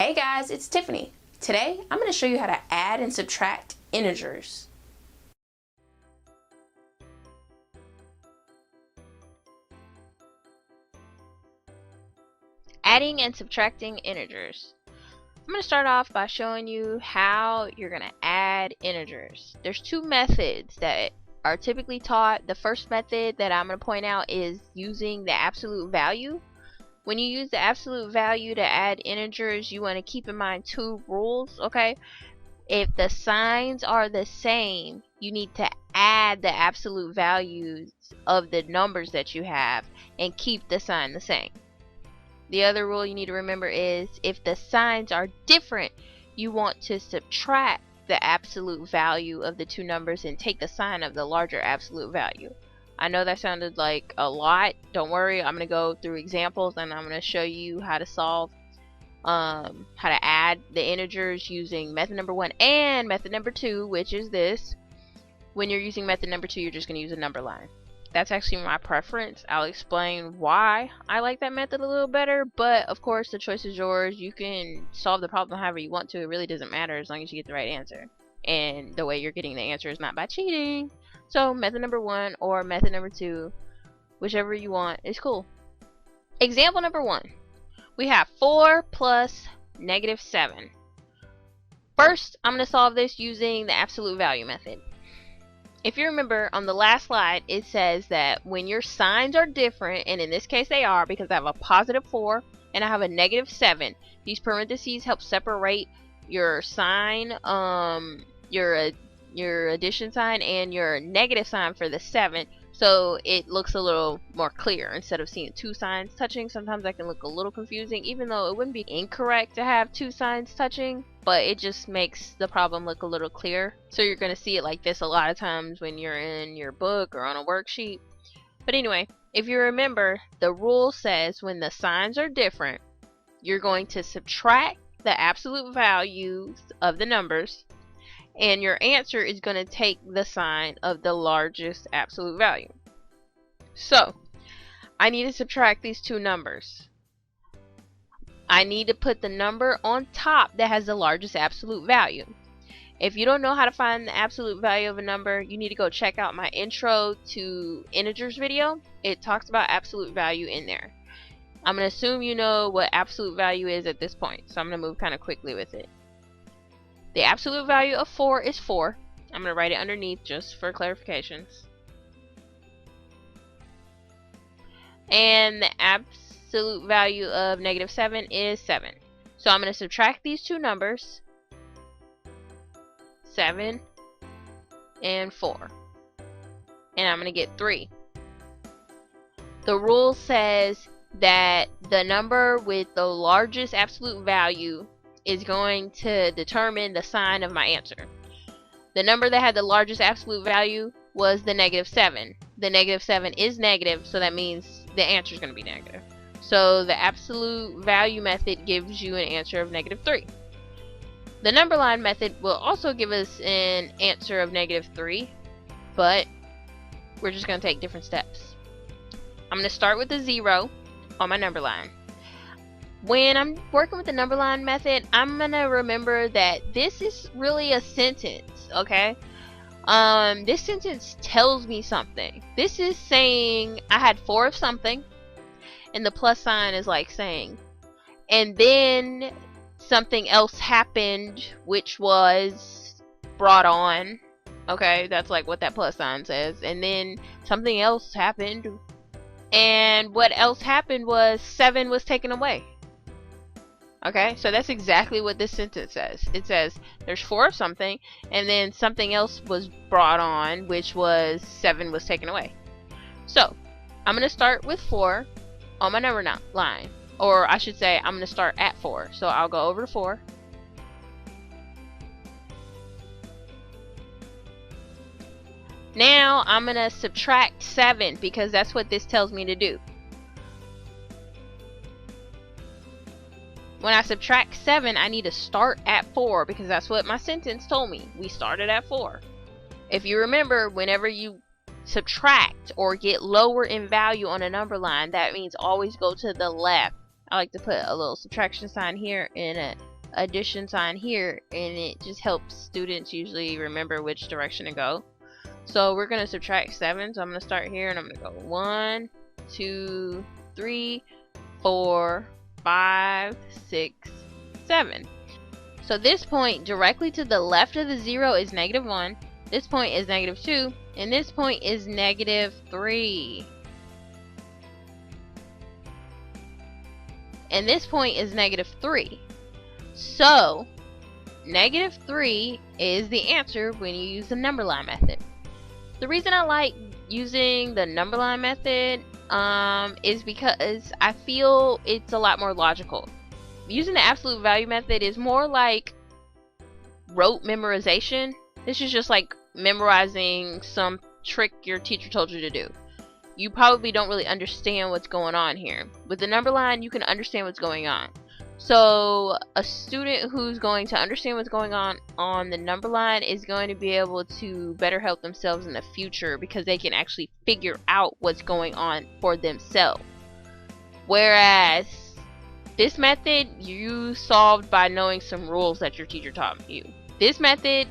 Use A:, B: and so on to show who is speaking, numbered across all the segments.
A: Hey guys, it's Tiffany. Today I'm going to show you how to add and subtract integers.
B: Adding and subtracting integers. I'm going to start off by showing you how you're going to add integers. There's two methods that are typically taught. The first method that I'm going to point out is using the absolute value. When you use the absolute value to add integers, you want to keep in mind two rules, okay? If the signs are the same, you need to add the absolute values of the numbers that you have and keep the sign the same. The other rule you need to remember is if the signs are different, you want to subtract the absolute value of the two numbers and take the sign of the larger absolute value. I know that sounded like a lot. Don't worry, I'm going to go through examples and I'm going to show you how to solve how to add the integers using method number 1 and method number 2, which is this. When you're using method number 2, you're just going to use a number line. That's actually my preference. I'll explain why I like that method a little better, but of course the choice is yours. You can solve the problem however you want to. It really doesn't matter as long as you get the right answer. And the way you're getting the answer is not by cheating. So method number 1 or method number 2, whichever you want, is cool. Example number 1. We have 4 plus negative 7. First, I'm going to solve this using the absolute value method. If you remember on the last slide, it says that when your signs are different, and in this case they are because I have a positive 4 and I have a negative 7, these parentheses help separate your sign, your addition sign and your negative sign for the 7, so it looks a little more clear instead of seeing two signs touching. Sometimes that can look a little confusing, even though it wouldn't be incorrect to have two signs touching, but it just makes the problem look a little clearer. So you're going to see it like this a lot of times when you're in your book or on a worksheet. But anyway, if you remember, the rule says when the signs are different, you're going to subtract the absolute values of the numbers, and your answer is going to take the sign of the largest absolute value. So, I need to subtract these two numbers. I need to put the number on top that has the largest absolute value. If you don't know how to find the absolute value of a number, you need to go check out my intro to integers video. It talks about absolute value in there. I'm going to assume you know what absolute value is at this point, so I'm going to move kind of quickly with it. The absolute value of 4 is 4. I'm going to write it underneath just for clarifications. And the absolute value of negative 7 is 7. So I'm going to subtract these two numbers, 7 and 4. And I'm going to get 3. The rule says that the number with the largest absolute value is going to determine the sign of my answer. The number that had the largest absolute value was the negative 7. The negative 7 is negative, so that means the answer is going to be negative. So the absolute value method gives you an answer of negative 3. The number line method will also give us an answer of negative 3, but we're just going to take different steps. I'm going to start with a 0 on my number line. When I'm working with the number line method, I'm gonna remember that this is really a sentence, okay? This sentence tells me something. This is saying I had 4 of something, and the plus sign is like saying, and then something else happened, which was brought on, okay? That's like what that plus sign says. And then something else happened, and what else happened was 7 was taken away. Okay, so that's exactly what this sentence says. It says there's 4 of something, and then something else was brought on, which was 7 was taken away. So, I'm going to start with 4 on my number line. Or I should say, I'm going to start at 4. So I'll go over to 4. Now, I'm going to subtract 7, because that's what this tells me to do. When I subtract 7, I need to start at 4 because that's what my sentence told me. We started at 4. If you remember, whenever you subtract or get lower in value on a number line, that means always go to the left. I like to put a little subtraction sign here and a addition sign here, and it just helps students usually remember which direction to go. So we're going to subtract 7, so I'm going to start here and I'm going to go 1, 2, 3, 4, 5, 6, 7. So this point directly to the left of the 0 is -1, this point is -2, and this point is -3. And this point is -3. So -3 is the answer when you use the number line method. The reason I like using the number line method is because I feel it's a lot more logical. Using the absolute value method is more like rote memorization. This is just like memorizing some trick your teacher told you to do. You probably don't really understand what's going on here. With the number line, you can understand what's going on. So a student who's going to understand what's going on the number line is going to be able to better help themselves in the future because they can actually figure out what's going on for themselves. Whereas this method you solved by knowing some rules that your teacher taught you. This method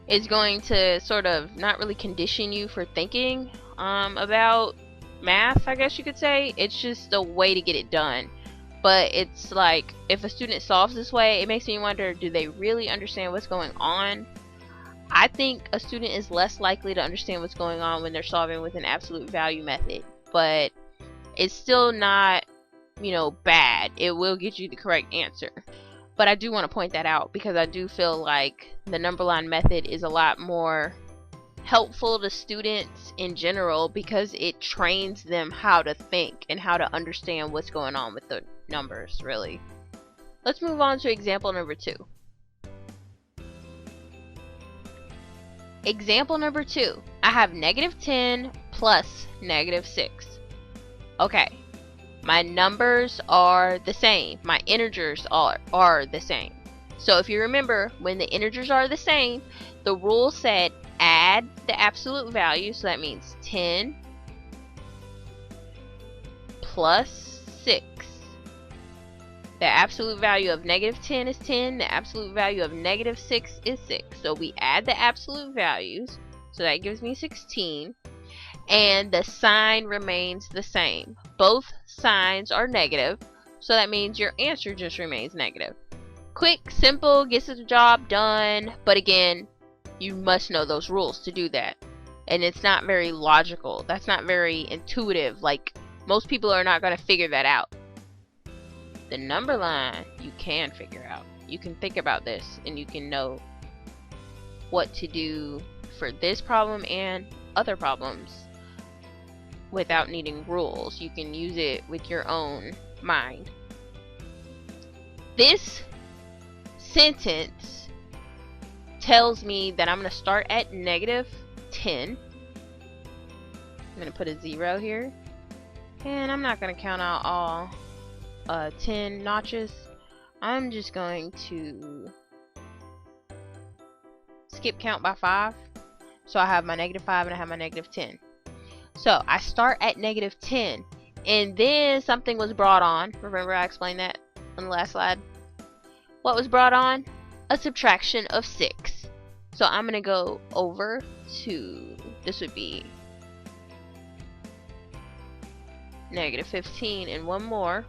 B: is going to sort of not really condition you for thinking about math, I guess you could say. It's just a way to get it done. But it's like, if a student solves this way, it makes me wonder, do they really understand what's going on? I think a student is less likely to understand what's going on when they're solving with an absolute value method. But it's still not, bad. It will get you the correct answer. But I do want to point that out because I do feel like the number line method is a lot more helpful to students in general because it trains them how to think and how to understand what's going on with the numbers, really. Let's move on to example number 2. Example number 2. I have -10 plus -6. Okay. My numbers are the same. My integers are the same. So if you remember, when the integers are the same, the rule said add the absolute value. So that means 10 plus 6. The absolute value of -10 is 10. The absolute value of -6 is 6. So we add the absolute values. So that gives me 16. And the sign remains the same. Both signs are negative, so that means your answer just remains negative. Quick, simple, gets the job done, but again, you must know those rules to do that. And it's not very logical. That's not very intuitive. Like, most people are not going to figure that out. The number line, you can figure out. You can think about this, and you can know what to do for this problem and other problems without needing rules. You can use it with your own mind. This sentence tells me that I'm going to start at -10. I'm going to put a 0 here. And I'm not going to count out all 10 notches. I'm just going to skip count by 5. So I have my -5 and I have my -10. So I start at -10, and then something was brought on. Remember I explained that on the last slide? What was brought on? A subtraction of 6. So I'm going to go over to, this would be -15, and one more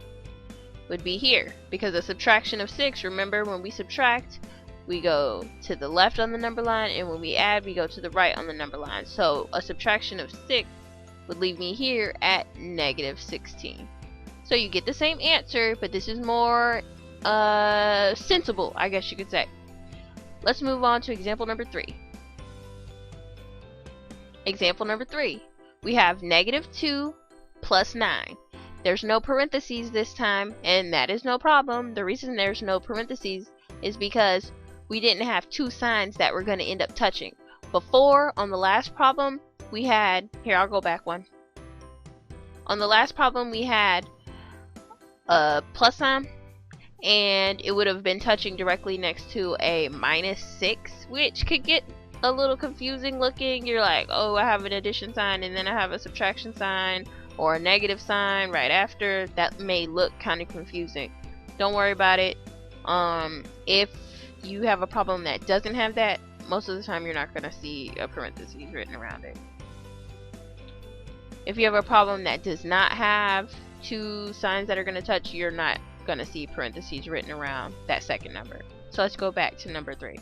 B: would be here. Because a subtraction of 6, remember when we subtract, we go to the left on the number line, and when we add, we go to the right on the number line. So a subtraction of 6 would leave me here at -16. So you get the same answer, but this is more sensible, I guess you could say. Let's move on to example number 3. Example number 3. We have -2 plus 9. There's no parentheses this time, and that is no problem. The reason there's no parentheses is because we didn't have two signs that we're going to end up touching. Before, on the last problem, we had, here I'll go back one. On the last problem we had a plus sign, and it would have been touching directly next to a -6, which could get a little confusing looking. You're like, oh, I have an addition sign and then I have a subtraction sign or a negative sign right after. That may look kind of confusing. Don't worry about it. If you have a problem that doesn't have that, most of the time you're not going to see a parentheses written around it. If you have a problem that does not have two signs that are going to touch, you're not going to see parentheses written around that second number. So let's go back to number 3.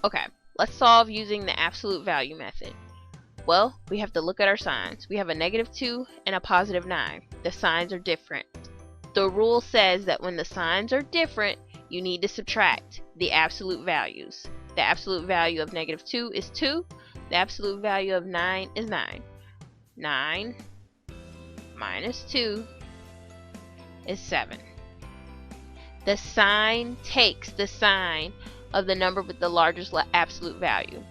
B: Okay, let's solve using the absolute value method. Well, we have to look at our signs. We have a -2 and a +9. The signs are different. The rule says that when the signs are different, you need to subtract the absolute values. The absolute value of -2 is 2. The absolute value of 9 is 9. 9 minus 2 is 7. The sign takes the sign of the number with the largest absolute value.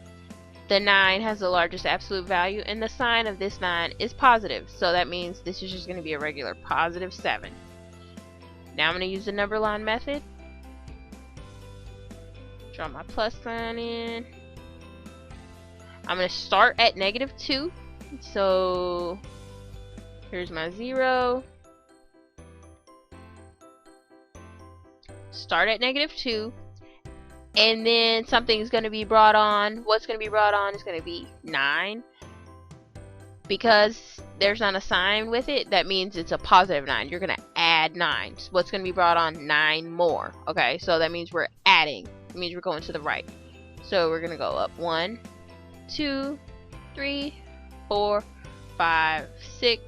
B: The 9 has the largest absolute value, and the sign of this 9 is positive. So that means this is just going to be a regular +7. Now I'm going to use the number line method. Draw my plus sign in. I'm going to start at -2. So here's my 0. Start at -2. And then something's going to be brought on. What's going to be brought on is going to be 9. Because there's not a sign with it, that means it's a +9. You're going to add 9. So what's going to be brought on? 9 more. Okay, so that means we're adding. It means we're going to the right. So we're going to go up 1, 2, 3, 4, 5, 6,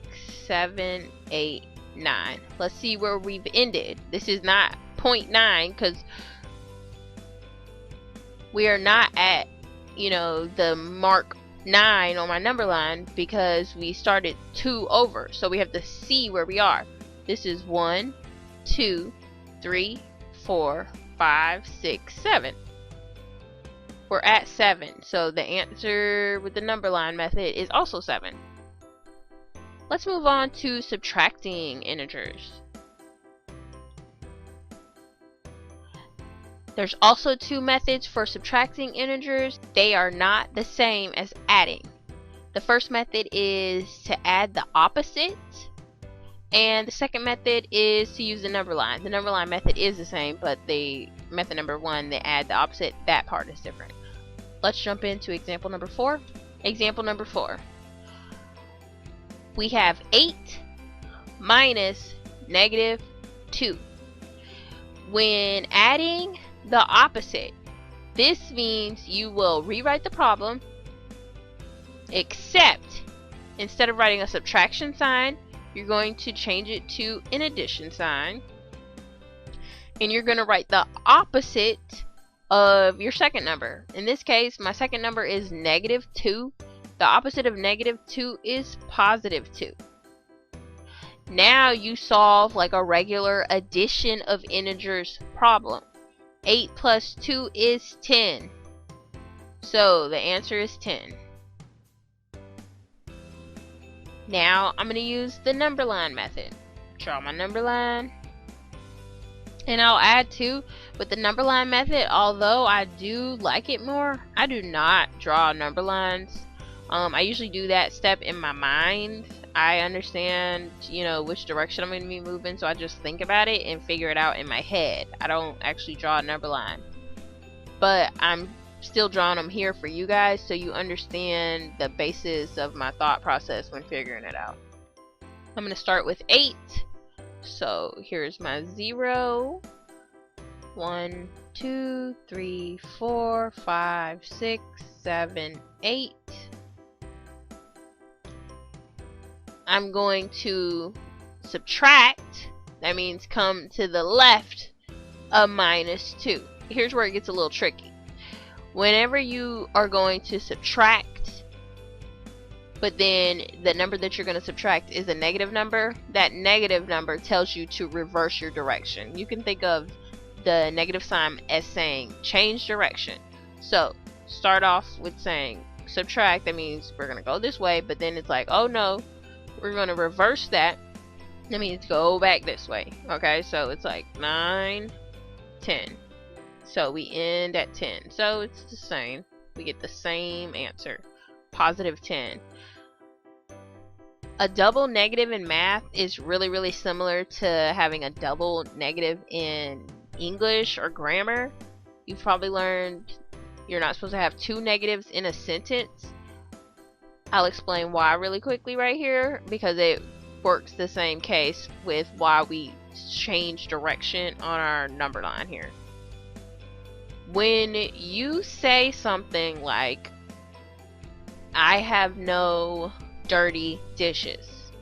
B: 7, 8, 9. Let's see where we've ended. This is not 0.9 because we are not at, the mark 9 on my number line because we started 2 over. So we have to see where we are. This is 1, 2, 3, 4, 5, 6, 7. We're at 7. So the answer with the number line method is also 7. Let's move on to subtracting integers. There's also 2 methods for subtracting integers. They are not the same as adding. The first method is to add the opposite, and the second method is to use the number line. The number line method is the same, but the method number 1, they add the opposite, that part is different. Let's jump into example number 4. Example number 4. We have 8 minus -2. When adding the opposite, this means you will rewrite the problem, except instead of writing a subtraction sign, you're going to change it to an addition sign, and you're going to write the opposite of your second number. In this case, my second number is -2. The opposite of -2 is +2. Now you solve like a regular addition of integers problem. 8 plus 2 is 10. So the answer is 10. Now I'm going to use the number line method. Draw my number line. And I'll add 2 with the number line method. Although I do like it more, I do not draw number lines. I usually do that step in my mind. I understand, which direction I'm going to be moving, so I just think about it and figure it out in my head. I don't actually draw a number line. But I'm still drawing them here for you guys so you understand the basis of my thought process when figuring it out. I'm going to start with 8. So here's my 0. 1, 2, 3, 4, 5, 6, 7, 8. I'm going to subtract. That means come to the left of -2. Here's where it gets a little tricky. Whenever you are going to subtract, but then the number that you're going to subtract is a negative number, that negative number tells you to reverse your direction. You can think of the negative sign as saying change direction. So start off with saying subtract. That means we're going to go this way, but then it's like, oh no, we're going to reverse that. That means go back this way. Okay, so it's like 9, 10. So we end at 10. So it's the same. We get the same answer. +10. A double negative in math is really similar to having a double negative in English or grammar. You've probably learned you're not supposed to have two negatives in a sentence. I'll explain why really quickly right here, because it works the same case with why we change direction on our number line here. When you say something like, I have no dirty dishes,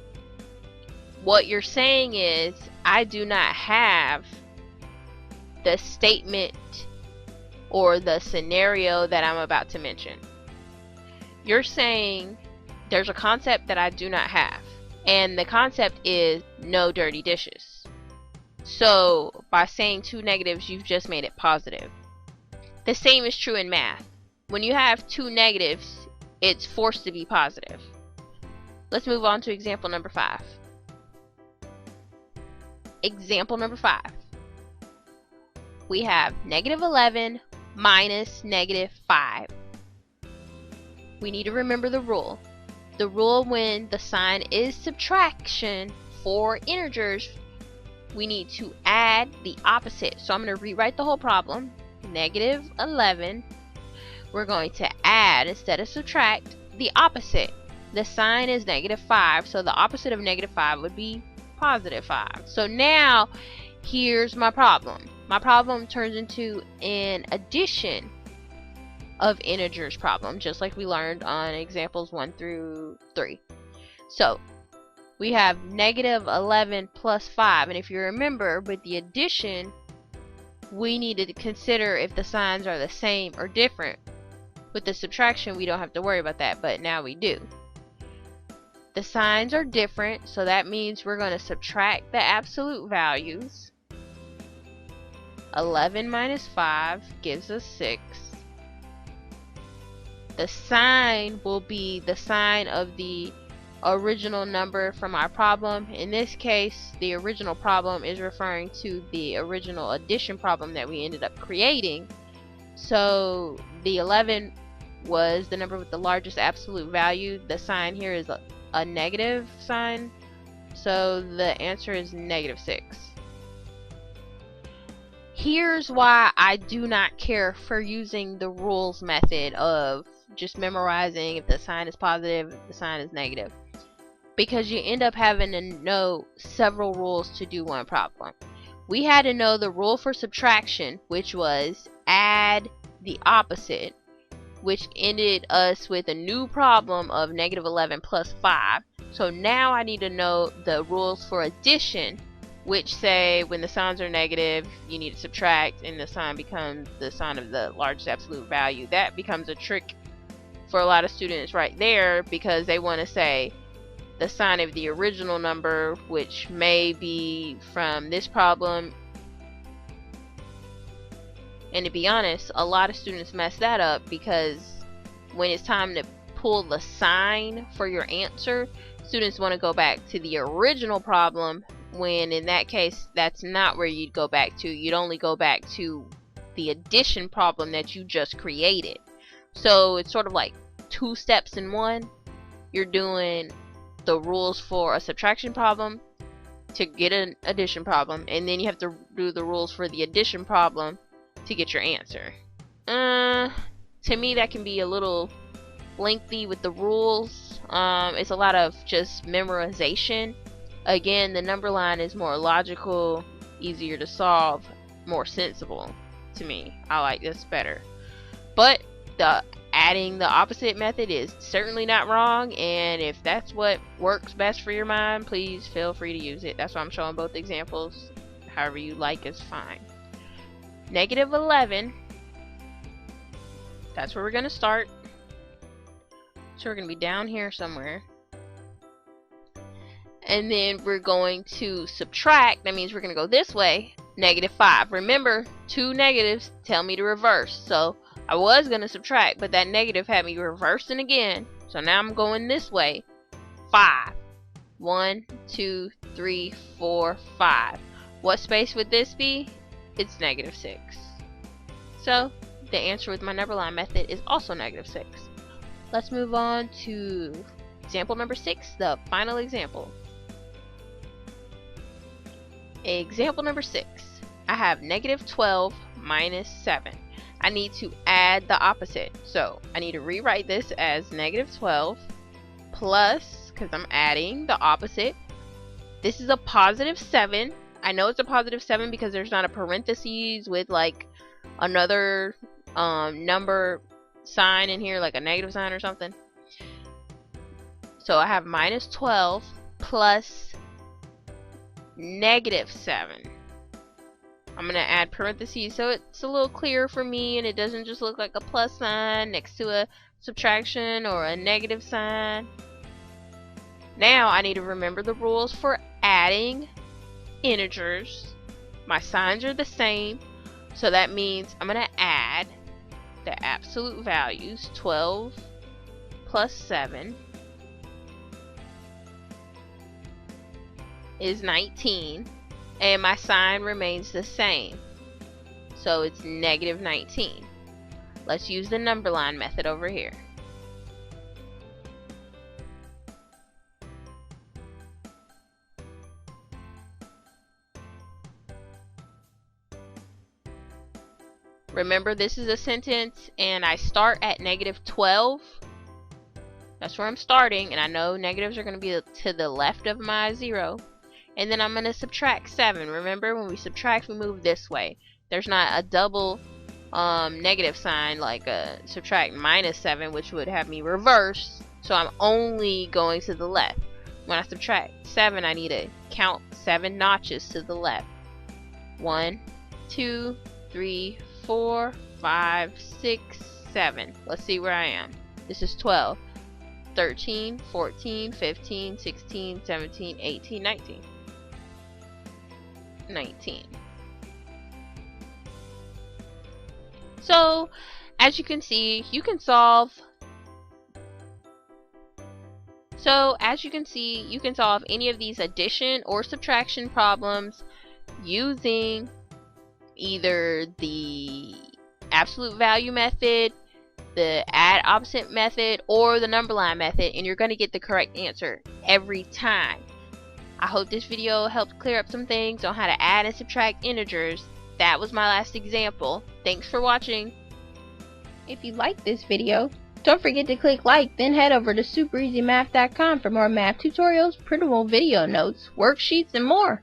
B: what you're saying is, I do not have the statement or the scenario that I'm about to mention. You're saying there's a concept that I do not have, and the concept is no dirty dishes. So by saying two negatives, you've just made it positive. The same is true in math. When you have two negatives, it's forced to be positive. Let's move on to example number 5. Example number 5. We have -11 minus -5. We need to remember the rule. The rule when the sign is subtraction for integers, we need to add the opposite. So I'm going to rewrite the whole problem. -11, we're going to add instead of subtract the opposite. The sign is -5, so the opposite of -5 would be +5. So now here's my problem. My problem turns into an addition of integers problem, just like we learned on examples 1 through 3. So we have -11 plus 5, and if you remember, with the addition we needed to consider if the signs are the same or different. With the subtraction we don't have to worry about that, but now we do. The signs are different, so that means we're going to subtract the absolute values. 11 minus 5 gives us 6. The sign will be the sign of the original number from our problem. In this case, the original problem is referring to the original addition problem that we ended up creating. So the 11 was the number with the largest absolute value. The sign here is a negative sign, so the answer is -6. Here's why I do not care for using the rules method of just memorizing if the sign is positive, if the sign is negative, because you end up having to know several rules to do one problem. We had to know the rule for subtraction, which was add the opposite, which ended us with a new problem of -11 plus 5. So now I need to know the rules for addition, which say when the signs are negative you need to subtract and the sign becomes the sign of the largest absolute value. That becomes a trick for a lot of students right there, because they want to say the sign of the original number, which may be from this problem. And to be honest, a lot of students mess that up, because when it's time to pull the sign for your answer, students want to go back to the original problem, when in that case that's not where you'd go back to. You'd only go back to the addition problem that you just created. So it's sort of like 2 steps in one. You're doing the rules for a subtraction problem to get an addition problem, and then you have to do the rules for the addition problem to get your answer. To me that can be a little lengthy with the rules. It's a lot of just memorization. Again, the number line is more logical, easier to solve, more sensible to me. I like this better. But the adding the opposite method is certainly not wrong, and if that's what works best for your mind, please feel free to use it. That's why I'm showing both examples. However you like is fine. -11, that's where we're going to start. So we're going to be down here somewhere. And then we're going to subtract. That means we're going to go this way. -5. Remember, 2 negatives tell me to reverse. So I was going to subtract, but that negative had me reversing again. So now I'm going this way. 5. 1, 2, 3, 4, 5. What space would this be? It's -6. So the answer with my number line method is also -6. Let's move on to example number 6, the final example. Example number 6. I have negative 12 minus 7. I need to add the opposite. So I need to rewrite this as negative 12 plus, because I'm adding the opposite. This is a positive 7. I know it's a positive 7 because there's not a parentheses with like another number sign in here, like a negative sign or something. So I have minus 12 plus negative 7. I'm going to add parentheses so it's a little clearer for me and it doesn't just look like a plus sign next to a subtraction or a negative sign. Now I need to remember the rules for adding integers. My signs are the same, so that means I'm going to add the absolute values. 12 plus 7 is 19, and my sign remains the same, so it's negative 19. Let's use the number line method over here. Remember, this is a sentence and I start at negative 12. That's where I'm starting, and I know negatives are going to be to the left of my 0. And then I'm going to subtract 7. Remember, when we subtract, we move this way. There's not a double negative sign like a subtract minus 7, which would have me reverse. So I'm only going to the left. When I subtract 7, I need to count 7 notches to the left. 1, 2, 3, 4, 5, 6, 7. Let's see where I am. This is 12. 13, 14, 15, 16, 17, 18, 19. 19. So, as you can see, you can solve any of these addition or subtraction problems using either the absolute value method, the add opposite method, or the number line method, and you're going to get the correct answer every time. I hope this video helped clear up some things on how to add and subtract integers. That was my last example. Thanks for watching.
A: If you liked this video, don't forget to click like, then head over to supereasymath.com for more math tutorials, printable video notes, worksheets, and more.